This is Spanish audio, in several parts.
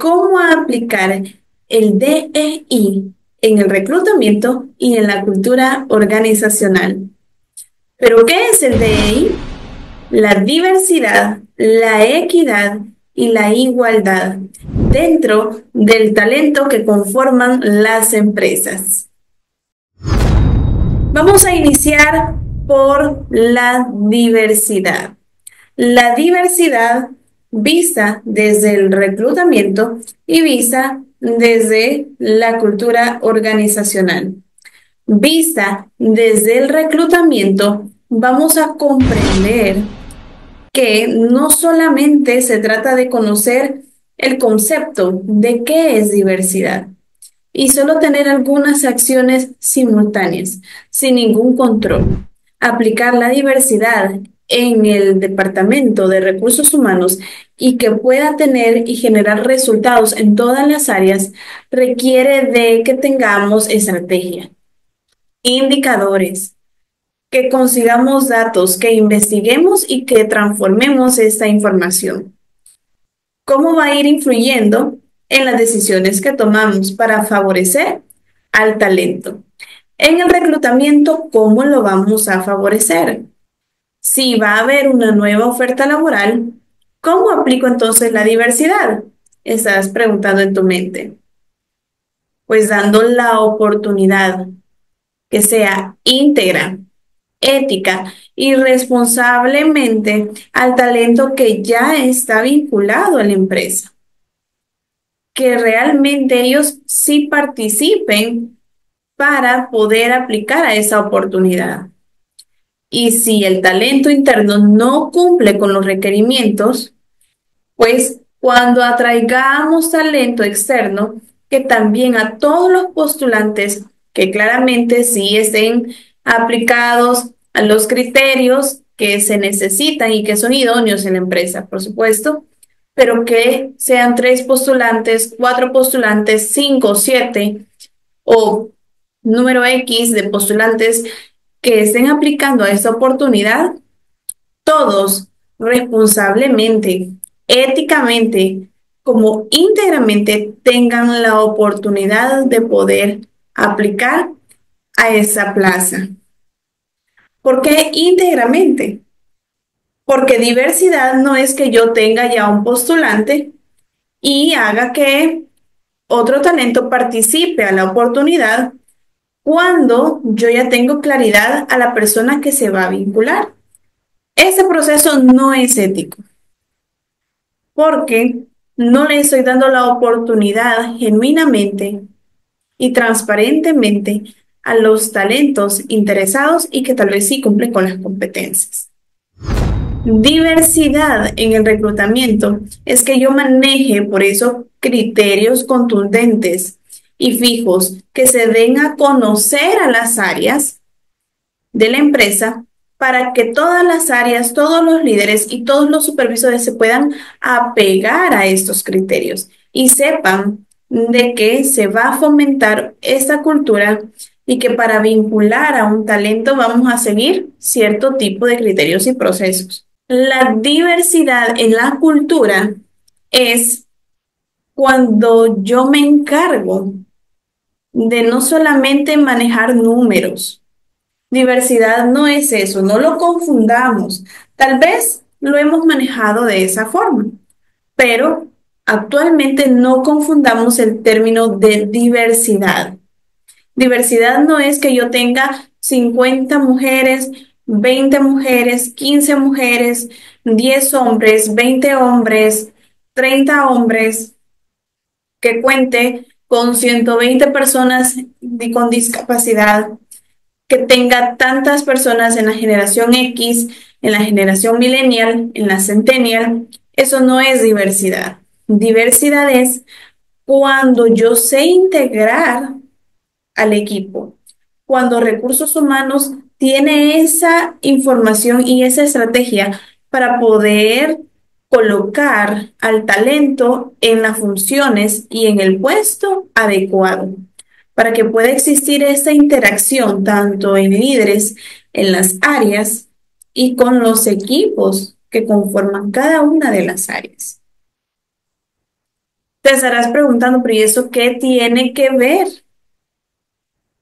cómo aplicar el DEI en el reclutamiento y en la cultura organizacional. ¿Pero qué es el DEI? La diversidad, la equidad y la igualdad dentro del talento que conforman las empresas. Vamos a iniciar por la diversidad. La diversidad vista desde el reclutamiento y vista desde la cultura organizacional. Vista desde el reclutamiento, vamos a comprender que no solamente se trata de conocer el concepto de qué es diversidad y solo tener algunas acciones simultáneas, sin ningún control. Aplicar la diversidad en el Departamento de Recursos Humanos y que pueda tener y generar resultados en todas las áreas requiere de que tengamos estrategia, indicadores, que consigamos datos, que investiguemos y que transformemos esta información. ¿Cómo va a ir influyendo en las decisiones que tomamos para favorecer al talento? En el reclutamiento, ¿cómo lo vamos a favorecer? Si va a haber una nueva oferta laboral, ¿cómo aplico entonces la diversidad? Estás preguntando en tu mente. Pues dando la oportunidad que sea íntegra, ética y responsablemente al talento que ya está vinculado a la empresa. Que realmente ellos sí participen para poder aplicar a esa oportunidad. Y si el talento interno no cumple con los requerimientos, pues cuando atraigamos talento externo, que también a todos los postulantes que claramente sí estén aplicados a los criterios que se necesitan y que son idóneos en la empresa, por supuesto, pero que sean 3 postulantes, 4 postulantes, 5, 7 o número X de postulantes que estén aplicando a esta oportunidad, todos responsablemente, éticamente, como íntegramente tengan la oportunidad de poder aplicar a esa plaza. ¿Por qué íntegramente? Porque diversidad no es que yo tenga ya un postulante y haga que otro talento participe a la oportunidad cuando yo ya tengo claridad a la persona que se va a vincular. Ese proceso no es ético porque no le estoy dando la oportunidad genuinamente y transparentemente a los talentos interesados y que tal vez sí cumplen con las competencias. Diversidad en el reclutamiento es que yo maneje por eso criterios contundentes y fijos que se den a conocer a las áreas de la empresa para que todas las áreas, todos los líderes y todos los supervisores se puedan apegar a estos criterios y sepan de que se va a fomentar esta cultura y que para vincular a un talento vamos a seguir cierto tipo de criterios y procesos. La diversidad en la cultura es cuando yo me encargo de no solamente manejar números. Diversidad no es eso, no lo confundamos. Tal vez lo hemos manejado de esa forma, pero actualmente no confundamos el término de diversidad. Diversidad no es que yo tenga 50 mujeres, 20 mujeres, 15 mujeres, 10 hombres, 20 hombres, 30 hombres, que cuente con 120 personas con discapacidad, que tenga tantas personas en la generación X, en la generación millennial, en la centennial. Eso no es diversidad. Diversidad es cuando yo sé integrar al equipo, cuando recursos humanos tiene esa información y esa estrategia para poder colocar al talento en las funciones y en el puesto adecuado, para que pueda existir esta interacción tanto en líderes, en las áreas y con los equipos que conforman cada una de las áreas. Te estarás preguntando, pero ¿y eso qué tiene que ver?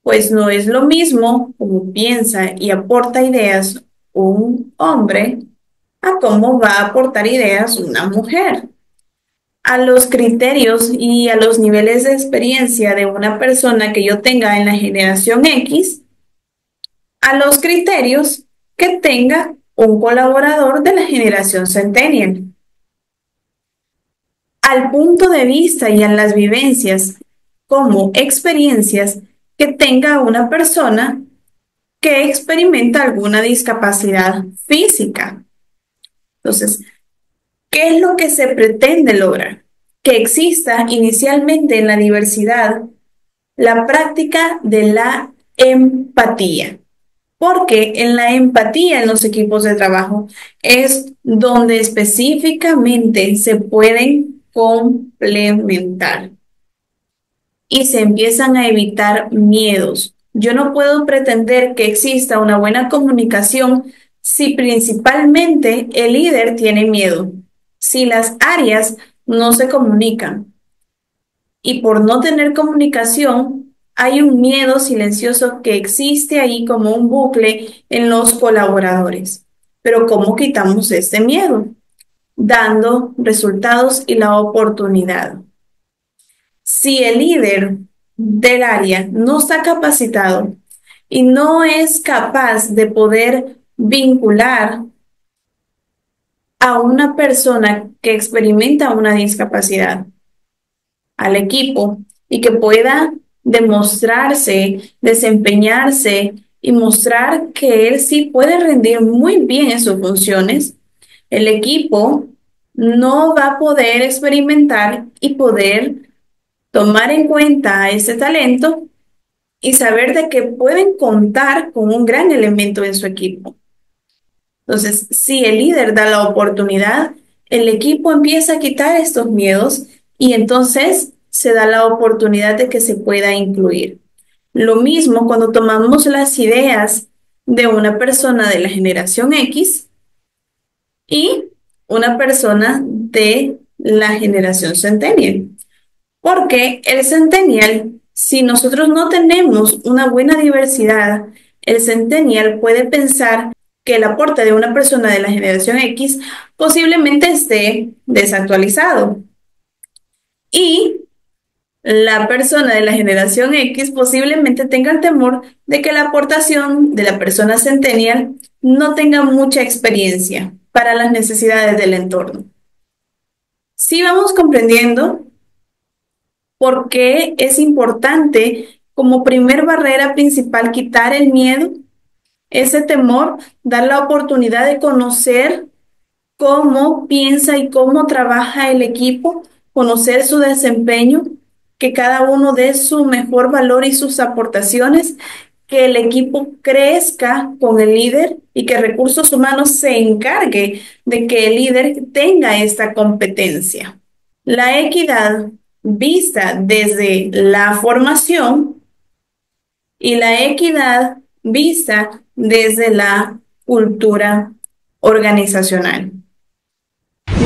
Pues no es lo mismo como piensa y aporta ideas un hombre a cómo va a aportar ideas una mujer. A los criterios y a los niveles de experiencia de una persona que yo tenga en la generación X, a los criterios que tenga un colaborador de la generación Centennial, al punto de vista y a las vivencias como experiencias que tenga una persona que experimenta alguna discapacidad física. Entonces, ¿qué es lo que se pretende lograr? Que exista inicialmente en la diversidad la práctica de la empatía, porque en la empatía en los equipos de trabajo es donde específicamente se pueden complementar y se empiezan a evitar miedos. Yo no puedo pretender que exista una buena comunicación si principalmente el líder tiene miedo, si las áreas no se comunican. Y por no tener comunicación, hay un miedo silencioso que existe ahí como un bucle en los colaboradores. Pero ¿cómo quitamos este miedo? Dando resultados y la oportunidad. Si el líder del área no está capacitado y no es capaz de poder vincular a una persona que experimenta una discapacidad al equipo y que pueda demostrarse, desempeñarse y mostrar que él sí puede rendir muy bien en sus funciones, el equipo no va a poder experimentar y poder tomar en cuenta ese talento y saber de que pueden contar con un gran elemento en su equipo. Entonces, si el líder da la oportunidad, el equipo empieza a quitar estos miedos y entonces se da la oportunidad de que se pueda incluir. Lo mismo cuando tomamos las ideas de una persona de la generación X y una persona de la generación Centennial. Porque el Centennial, si nosotros no tenemos una buena diversidad, el Centennial puede pensar que el aporte de una persona de la generación X posiblemente esté desactualizado. Y la persona de la generación X posiblemente tenga el temor de que la aportación de la persona Centennial no tenga mucha experiencia para las necesidades del entorno. Si vamos comprendiendo por qué es importante como primer barrera principal quitar el miedo, ese temor, dar la oportunidad de conocer cómo piensa y cómo trabaja el equipo, conocer su desempeño, que cada uno dé su mejor valor y sus aportaciones, que el equipo crezca con el líder y que recursos humanos se encargue de que el líder tenga esta competencia. La equidad vista desde la formación y la equidad vista desde la cultura organizacional.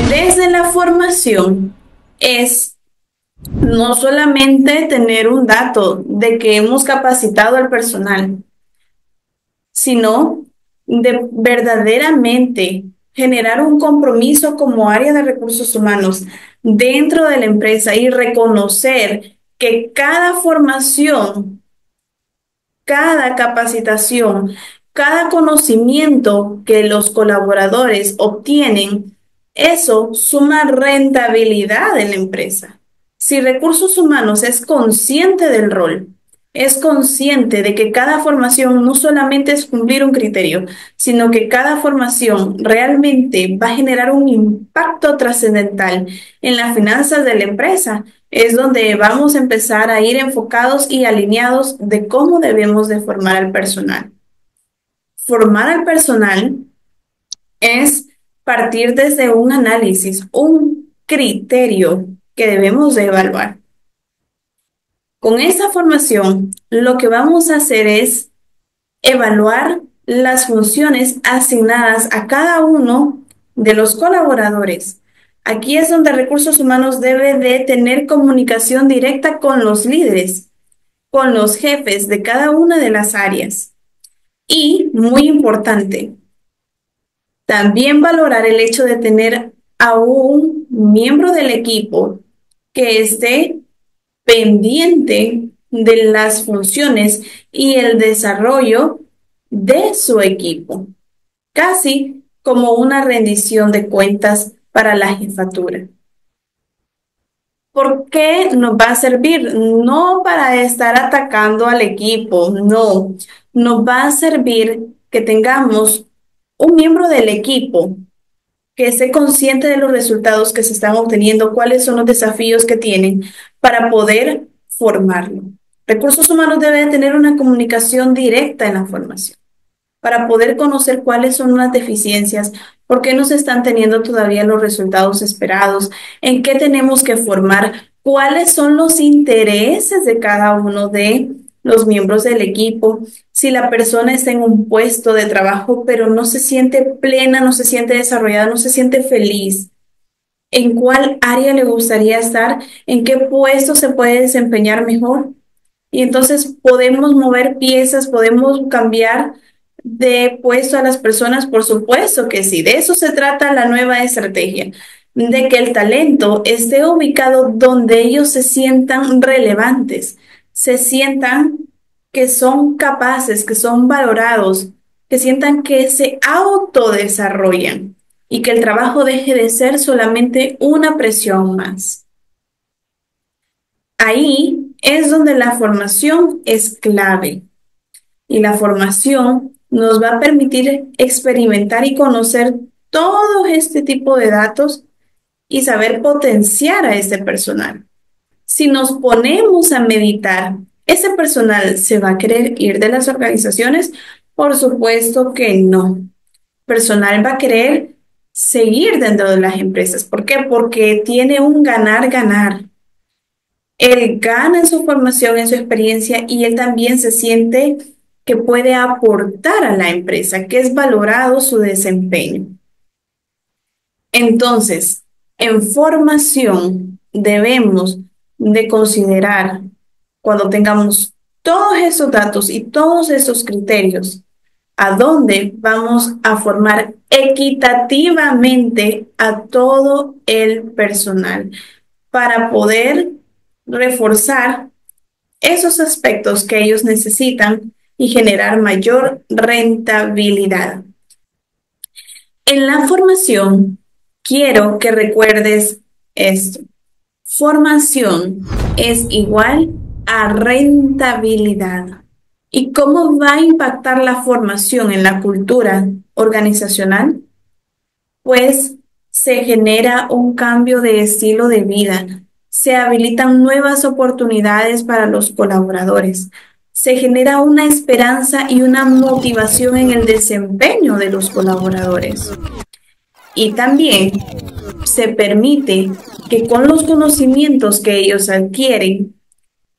Desde la formación es no solamente tener un dato de que hemos capacitado al personal, sino de verdaderamente generar un compromiso como área de recursos humanos dentro de la empresa y reconocer que cada formación, cada capacitación, cada conocimiento que los colaboradores obtienen, eso suma rentabilidad en la empresa. Si recursos humanos es consciente del rol, es consciente de que cada formación no solamente es cumplir un criterio, sino que cada formación realmente va a generar un impacto trascendental en las finanzas de la empresa, es donde vamos a empezar a ir enfocados y alineados de cómo debemos de formar al personal. Formar al personal es partir desde un análisis, un criterio que debemos de evaluar. Con esa formación, lo que vamos a hacer es evaluar las funciones asignadas a cada uno de los colaboradores Aquí es donde recursos humanos debe de tener comunicación directa con los líderes, con los jefes de cada una de las áreas. Y, muy importante, también valorar el hecho de tener a un miembro del equipo que esté pendiente de las funciones y el desarrollo de su equipo, casi como una rendición de cuentas para la jefatura. ¿Por qué nos va a servir? No para estar atacando al equipo, no. Nos va a servir que tengamos un miembro del equipo que esté consciente de los resultados que se están obteniendo, cuáles son los desafíos que tienen para poder formarlo. Recursos humanos deben tener una comunicación directa en la formación para poder conocer cuáles son las deficiencias, por qué no se están teniendo todavía los resultados esperados, en qué tenemos que formar, cuáles son los intereses de cada uno de los miembros del equipo, si la persona está en un puesto de trabajo pero no se siente plena, no se siente desarrollada, no se siente feliz. ¿En cuál área le gustaría estar? ¿En qué puesto se puede desempeñar mejor? Y entonces podemos mover piezas, podemos cambiar de puesto a las personas, por supuesto que sí. De eso se trata la nueva estrategia, de que el talento esté ubicado donde ellos se sientan relevantes, se sientan que son capaces, que son valorados, que sientan que se autodesarrollan y que el trabajo deje de ser solamente una presión más. Ahí es donde la formación es clave y la formación nos va a permitir experimentar y conocer todo este tipo de datos y saber potenciar a ese personal. Si nos ponemos a meditar, ¿ese personal se va a querer ir de las organizaciones? Por supuesto que no. Personal va a querer seguir dentro de las empresas. ¿Por qué? Porque tiene un ganar-ganar. Él gana en su formación, en su experiencia y él también se siente que puede aportar a la empresa, que es valorado su desempeño. Entonces, en formación debemos de considerar cuando tengamos todos esos datos y todos esos criterios, a dónde vamos a formar equitativamente a todo el personal para poder reforzar esos aspectos que ellos necesitan y generar mayor rentabilidad. En la formación, quiero que recuerdes esto. Formación es igual a rentabilidad. ¿Y cómo va a impactar la formación en la cultura organizacional? Pues se genera un cambio de estilo de vida, se habilitan nuevas oportunidades para los colaboradores, se genera una esperanza y una motivación en el desempeño de los colaboradores. Y también se permite que con los conocimientos que ellos adquieren,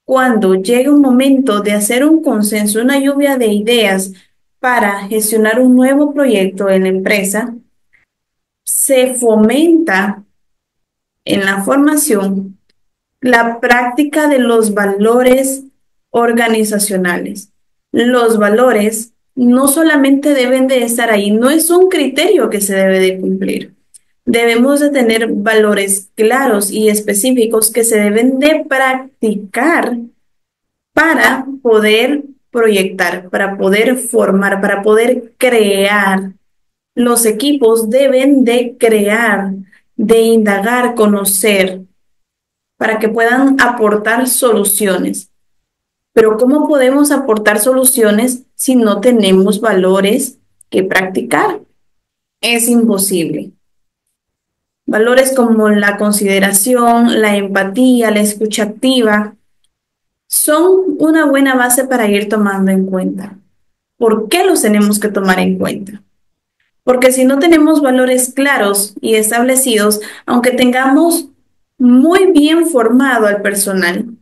cuando llegue un momento de hacer un consenso, una lluvia de ideas para gestionar un nuevo proyecto en la empresa, se fomenta en la formación la práctica de los valores organizacionales. Los valores no solamente deben de estar ahí, no es un criterio que se debe de cumplir. Debemos de tener valores claros y específicos que se deben de practicar para poder proyectar, para poder formar, para poder crear. Los equipos deben de crear, de indagar, conocer, para que puedan aportar soluciones. Pero ¿cómo podemos aportar soluciones si no tenemos valores que practicar? Es imposible. Valores como la consideración, la empatía, la escucha activa, son una buena base para ir tomando en cuenta. ¿Por qué los tenemos que tomar en cuenta? Porque si no tenemos valores claros y establecidos, aunque tengamos muy bien formado al personal,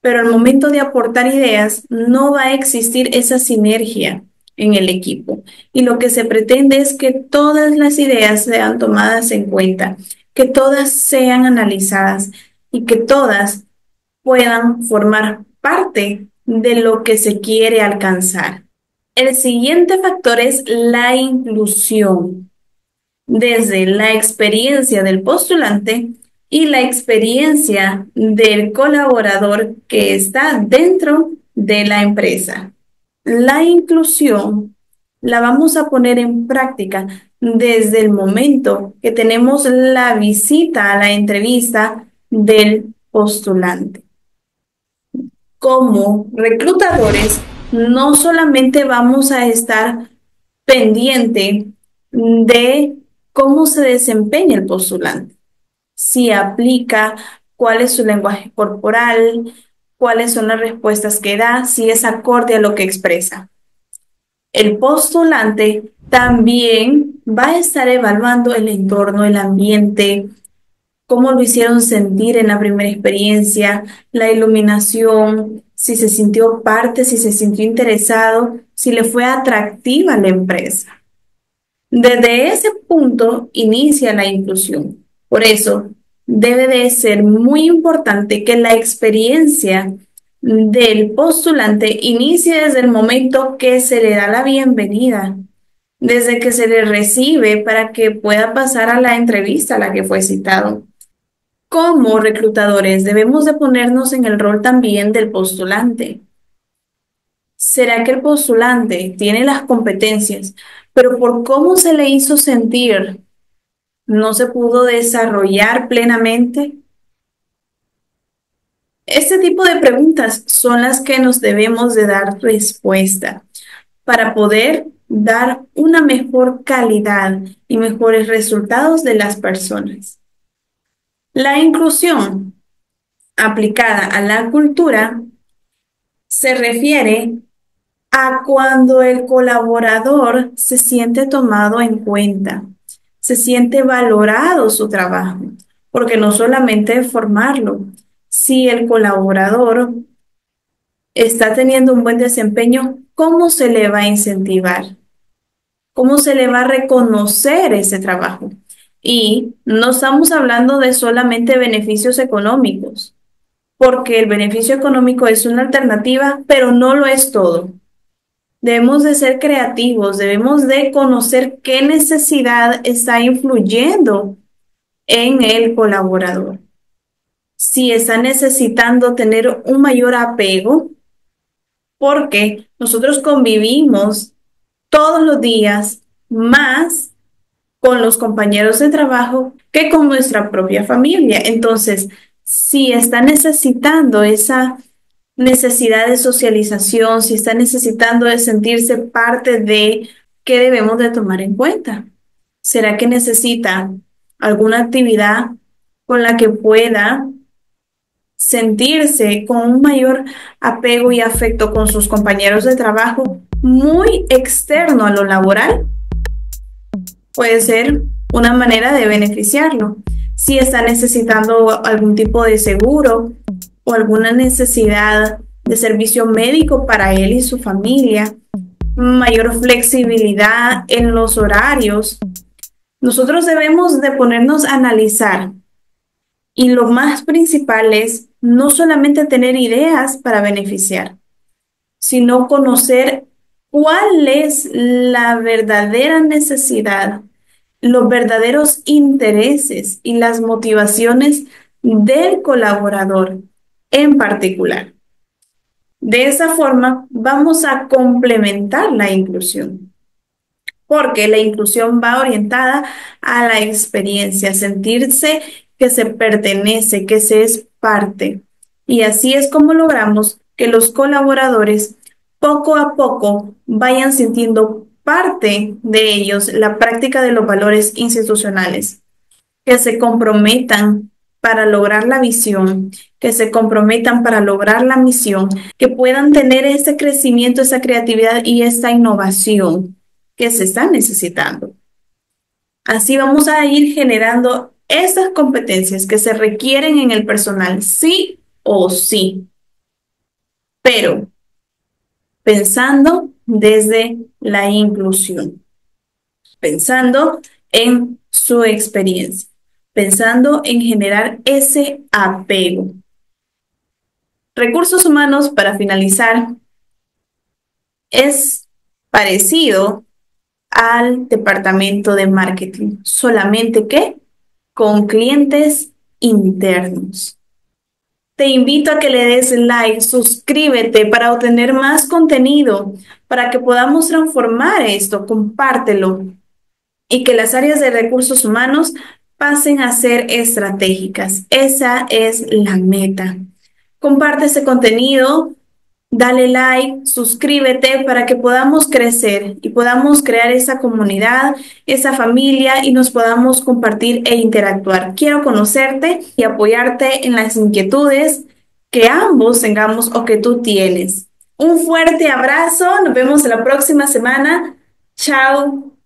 pero al momento de aportar ideas no va a existir esa sinergia en el equipo. Y lo que se pretende es que todas las ideas sean tomadas en cuenta, que todas sean analizadas y que todas puedan formar parte de lo que se quiere alcanzar. El siguiente factor es la inclusión, desde la experiencia del postulante y la experiencia del colaborador que está dentro de la empresa. La inclusión la vamos a poner en práctica desde el momento que tenemos la visita a la entrevista del postulante. Como reclutadores, no solamente vamos a estar pendiente de cómo se desempeña el postulante, si aplica, cuál es su lenguaje corporal, cuáles son las respuestas que da, si es acorde a lo que expresa. El postulante también va a estar evaluando el entorno, el ambiente, cómo lo hicieron sentir en la primera experiencia, la iluminación, si se sintió parte, si se sintió interesado, si le fue atractiva la empresa. Desde ese punto inicia la inclusión. Por eso debe de ser muy importante que la experiencia del postulante inicie desde el momento que se le da la bienvenida, desde que se le recibe para que pueda pasar a la entrevista a la que fue citado. Como reclutadores debemos de ponernos en el rol también del postulante. ¿Será que el postulante tiene las competencias, pero por cómo se le hizo sentir, no se pudo desarrollar plenamente? Este tipo de preguntas son las que nos debemos de dar respuesta para poder dar una mejor calidad y mejores resultados de las personas. La inclusión aplicada a la cultura se refiere a cuando el colaborador se siente tomado en cuenta, se siente valorado su trabajo, porque no solamente formarlo, si el colaborador está teniendo un buen desempeño, ¿cómo se le va a incentivar? ¿Cómo se le va a reconocer ese trabajo? Y no estamos hablando de solamente beneficios económicos, porque el beneficio económico es una alternativa, pero no lo es todo. Debemos de ser creativos, debemos de conocer qué necesidad está influyendo en el colaborador. Si está necesitando tener un mayor apego, porque nosotros convivimos todos los días más con los compañeros de trabajo que con nuestra propia familia. Entonces, si está necesitando esa necesidad de socialización, si está necesitando de sentirse parte de, ¿qué debemos de tomar en cuenta? ¿Será que necesita alguna actividad con la que pueda sentirse con un mayor apego y afecto con sus compañeros de trabajo muy externo a lo laboral? Puede ser una manera de beneficiarlo. Si está necesitando algún tipo de seguro o alguna necesidad de servicio médico para él y su familia, mayor flexibilidad en los horarios, nosotros debemos de ponernos a analizar. Y lo más principal es no solamente tener ideas para beneficiar, sino conocer cuál es la verdadera necesidad, los verdaderos intereses y las motivaciones del colaborador en particular. De esa forma, vamos a complementar la inclusión, porque la inclusión va orientada a la experiencia, sentirse que se pertenece, que se es parte. Y así es como logramos que los colaboradores poco a poco vayan sintiendo parte de ellos la práctica de los valores institucionales, que se comprometan para lograr la visión, que se comprometan para lograr la misión, que puedan tener ese crecimiento, esa creatividad y esta innovación que se están necesitando. Así vamos a ir generando esas competencias que se requieren en el personal, sí o sí, pero pensando desde la inclusión, pensando en su experiencia, pensando en generar ese apego. Recursos humanos, para finalizar, es parecido al departamento de marketing, solamente que con clientes internos. Te invito a que le des like, suscríbete para obtener más contenido, para que podamos transformar esto, compártelo y que las áreas de recursos humanos pasen a ser estratégicas. Esa es la meta. Comparte ese contenido, dale like, suscríbete para que podamos crecer y podamos crear esa comunidad, esa familia y nos podamos compartir e interactuar. Quiero conocerte y apoyarte en las inquietudes que ambos tengamos o que tú tienes. Un fuerte abrazo, nos vemos la próxima semana. Chao.